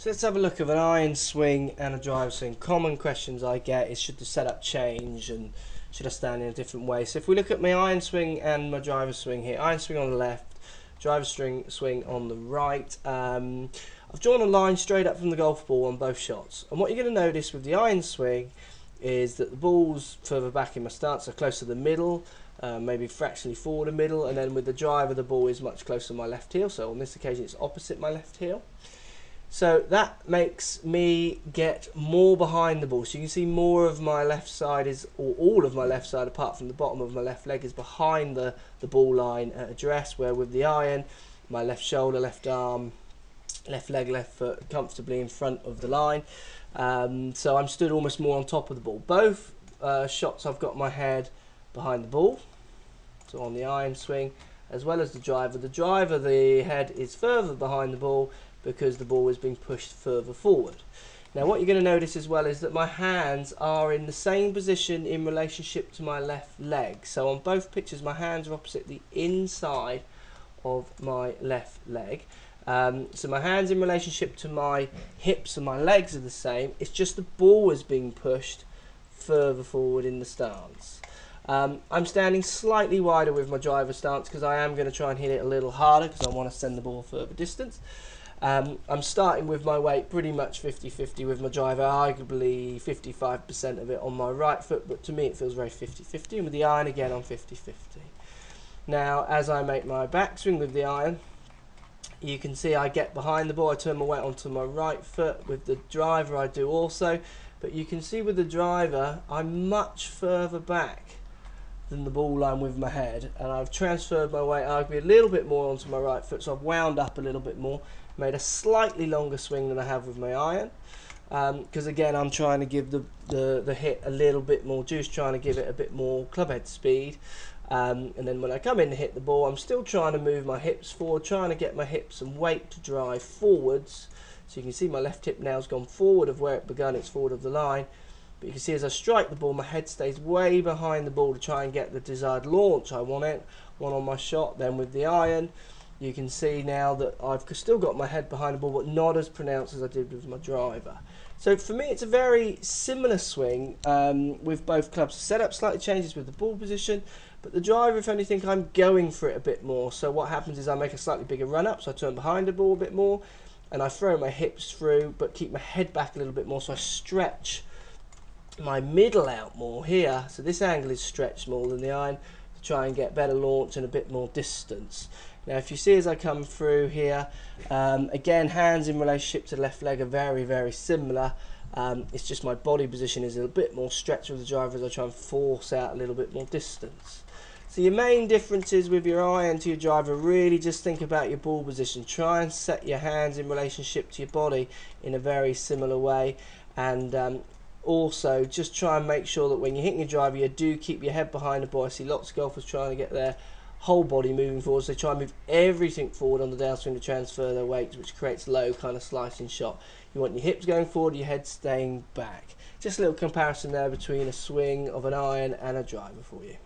So let's have a look at an iron swing and a driver swing. Common questions I get is, should the setup change and should I stand in a different way? So if we look at my iron swing and my driver swing here, iron swing on the left, driver swing on the right. I've drawn a line straight up from the golf ball on both shots. And what you're going to notice with the iron swing is that the ball's further back in my stance, so close to the middle, maybe fractionally forward the middle, and then with the driver the ball is much closer to my left heel, so on this occasion it's opposite my left heel. So that makes me get more behind the ball. So you can see more of my left side is, or all of my left side apart from the bottom of my left leg, is behind the ball line at address, where with the iron, my left shoulder, left arm, left leg, left foot comfortably in front of the line. So I'm stood almost more on top of the ball. Both shots I've got my head behind the ball, so on the iron swing as well as the driver. The head is further behind the ball because the ball is being pushed further forward. Now what you're going to notice as well is that my hands are in the same position in relationship to my left leg. So on both pictures my hands are opposite the inside of my left leg. So my hands in relationship to my hips and my legs are the same. It's just the ball is being pushed further forward in the stance. I'm standing slightly wider with my driver stance because I am going to try and hit it a little harder because I want to send the ball further distance. I'm starting with my weight pretty much 50-50 with my driver, arguably 55% of it on my right foot, but to me it feels very 50-50, and with the iron again I'm 50-50. Now as I make my backswing with the iron, you can see I get behind the ball, I turn my weight onto my right foot. With the driver I do also, but you can see with the driver I'm much further back than the ball line with my head, and I've transferred my weight arguably a little bit more onto my right foot, so I've wound up a little bit more, made a slightly longer swing than I have with my iron, because again I'm trying to give the hit a little bit more juice, trying to give it a bit more clubhead speed. And then when I come in to hit the ball, I'm still trying to move my hips forward, trying to get my hips and weight to drive forwards. So you can see my left hip now has gone forward of where it began, it's forward of the line. But you can see as I strike the ball, my head stays way behind the ball to try and get the desired launch I want it, one on my shot. Then with the iron, you can see now that I've still got my head behind the ball, but not as pronounced as I did with my driver. So for me, it's a very similar swing with both clubs. The setup slightly changes with the ball position, but the driver, if anything, I'm going for it a bit more. So what happens is I make a slightly bigger run up, so I turn behind the ball a bit more, and I throw my hips through, but keep my head back a little bit more, so I stretch my middle out more here. So this angle is stretched more than the iron to try and get better launch and a bit more distance. Now if you see as I come through here, again hands in relationship to the left leg are very, very similar. It's just my body position is a bit more stretched with the driver as I try and force out a little bit more distance. So your main differences with your iron to your driver, really just think about your ball position. Try and set your hands in relationship to your body in a very similar way, and also just try and make sure that when you're hitting your driver you do keep your head behind the ball. I see lots of golfers trying to get their whole body moving forward, so they try and move everything forward on the downswing to transfer their weight, which creates low kind of slicing shot. You want your hips going forward, your head staying back. Just a little comparison there between a swing of an iron and a driver for you.